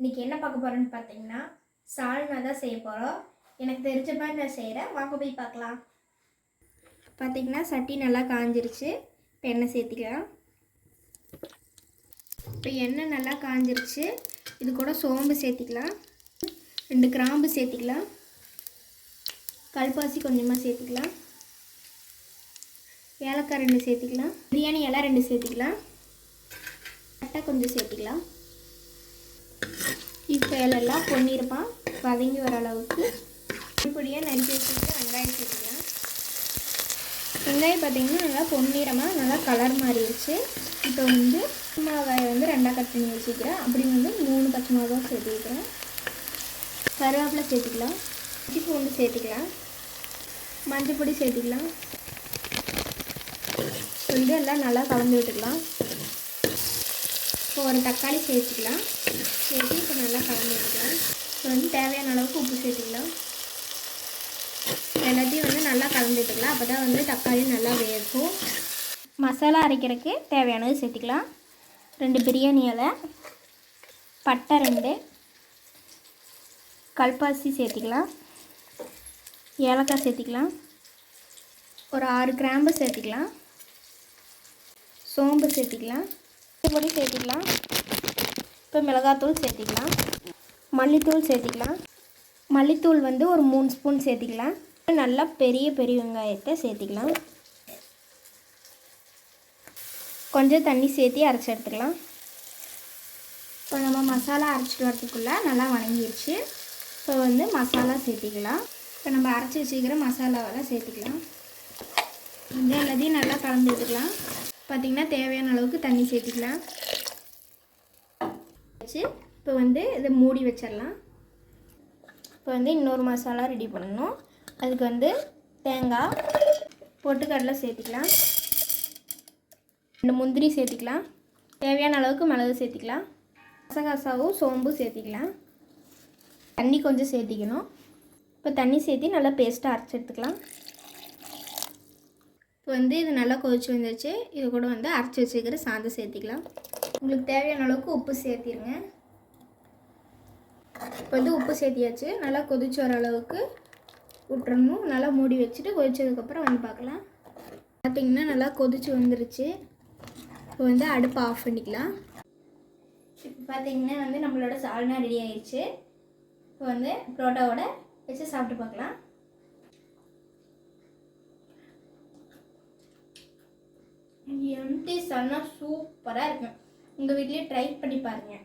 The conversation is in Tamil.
இன்றைக்கி என்ன பார்க்க போகிறோன்னு பார்த்தீங்கன்னா சால்னா தான் செய்ய போகிறோம். எனக்கு தெரிஞ்ச மாதிரி நான் செய்கிறேன், வாங்க போய் பார்க்கலாம். பார்த்திங்கன்னா சட்டி நல்லா காஞ்சிருச்சு. இப்போ எண்ணெய் சேர்த்திக்கலாம். இப்போ எண்ணெய் நல்லா காஞ்சிருச்சு. இது கூட சோம்பு சேர்த்திக்கலாம், 2 கிராம்பு சேர்த்திக்கலாம், கல்பாசி கொஞ்சமாக சேர்த்திக்கலாம், ஏலக்காய் 2 சேர்த்திக்கலாம், பிரியாணி இலை 2 சேர்த்திக்கலாம், பட்டை கொஞ்சம் சேர்த்திக்கலாம். இப்போ எல்லாம் பொன்னிறமாக வதங்கி வர அளவுக்கு பொடியாக நறுக்கி வச்சுட்டு வெங்காயம் சேர்த்துக்கலாம். வெங்காயம் பார்த்திங்கன்னா நல்லா பொன்னிறமாக நல்லா கலர் மாறிடுச்சு. இப்போ மிளகாயை 2ஆக கட் பண்ணி வச்சுக்கிறேன். அப்படி 3 பச்சை மிளகாய் சேர்த்துக்கிறேன். கருவேப்பிலை சேர்த்துக்கலாம், இஞ்சி பூண்டு சேர்த்துக்கலாம், மஞ்சள் பொடி சேர்த்துக்கலாம். எல்லாம் நல்லா கலந்து விட்டுக்கலாம். இப்போ ஒரு தக்காளி சேர்த்துக்கலாம். சேர்த்து இப்போ நல்லா கலந்து விட்டுக்கலாம். இப்போ தேவையான அளவுக்கு உப்பு சேர்த்துக்கலாம். எல்லாத்தையும் நல்லா கலந்து விட்டுக்கலாம். அப்போ தான் தக்காளி நல்லா வேகும். மசாலா அரைக்கிறதுக்கு தேவையானது சேர்த்துக்கலாம். 2 பிரியாணி இலை, பட்டை 2, கல்பாசி சேர்த்துக்கலாம், ஏலக்காய் சேர்த்துக்கலாம், ஒரு 6 கிராம்பு சேர்த்துக்கலாம், சோம்பு சேர்த்துக்கலாம், பொடி சேர்த்துக்கலாம். இப்போ மிளகாத்தூள் சேர்த்துக்கலாம், மல்லித்தூள் சேர்த்துக்கலாம். மல்லித்தூள் ஒரு 3 ஸ்பூன் சேர்த்துக்கலாம். நல்லா பெரிய வெங்காயத்தை சேர்த்துக்கலாம். கொஞ்சம் தண்ணி சேர்த்து அரைச்சி எடுத்துக்கலாம். இப்போ நம்ம மசாலா அரைச்சிட்டு வரதுக்குள்ளே நல்லா வணங்கிடுச்சு. இப்போ மசாலா சேர்த்திக்கலாம். இப்போ நம்ம அரைச்சி வச்சுக்கிற மசாலாவெல்லாம் சேர்த்துக்கலாம். எல்லாத்தையும் நல்லா கலந்து விட்டுக்கலாம். பார்த்திங்கன்னா தேவையான அளவுக்கு தண்ணி சேர்த்துக்கலாம். வச்சு இப்போ இதை மூடி வச்சிடலாம். இப்போ இன்னொரு மசாலா ரெடி பண்ணணும். அதுக்கு தேங்காய், பொட்டுக்கடலை சேர்த்துக்கலாம், 2 முந்திரி சேர்த்துக்கலாம், தேவையான அளவுக்கு மிளகு சேர்த்துக்கலாம், கசகசாவும் சோம்பும் சேர்த்திக்கலாம். தண்ணி கொஞ்சம் சேர்த்திக்கணும். இப்போ தண்ணி சேர்த்து நல்லா பேஸ்ட்டாக அரைச்சி எடுத்துக்கலாம். இப்போ இது நல்லா கொதிச்சு வந்துச்சு. இது கூட அரைச்சி வச்சுக்கிற சாதம் சேர்த்திக்கலாம். உங்களுக்கு தேவையான அளவுக்கு உப்பு சேர்த்திருங்க. இப்போ உப்பு சேர்த்தியாச்சு. நல்லா கொதிச்சு வர அளவுக்கு விட்டுறணும். நல்லா மூடி வச்சுட்டு கொதிச்சதுக்கப்புறம் பார்க்கலாம். பார்த்திங்கன்னா நல்லா கொதிச்சு வந்துருச்சு. இப்போ அடுப்பை ஆஃப் பண்ணிக்கலாம். இப்போ பார்த்திங்கன்னா நம்மளோட சால்னா ரெடி ஆயிடுச்சு. இப்போ புரோட்டாவோட வச்சு சாப்பிட்டு பார்க்கலாம். எம்டி சால்னா சூப்பராக இருக்கும். உங்கள் வீட்லேயே ட்ரை பண்ணி பாருங்கள்.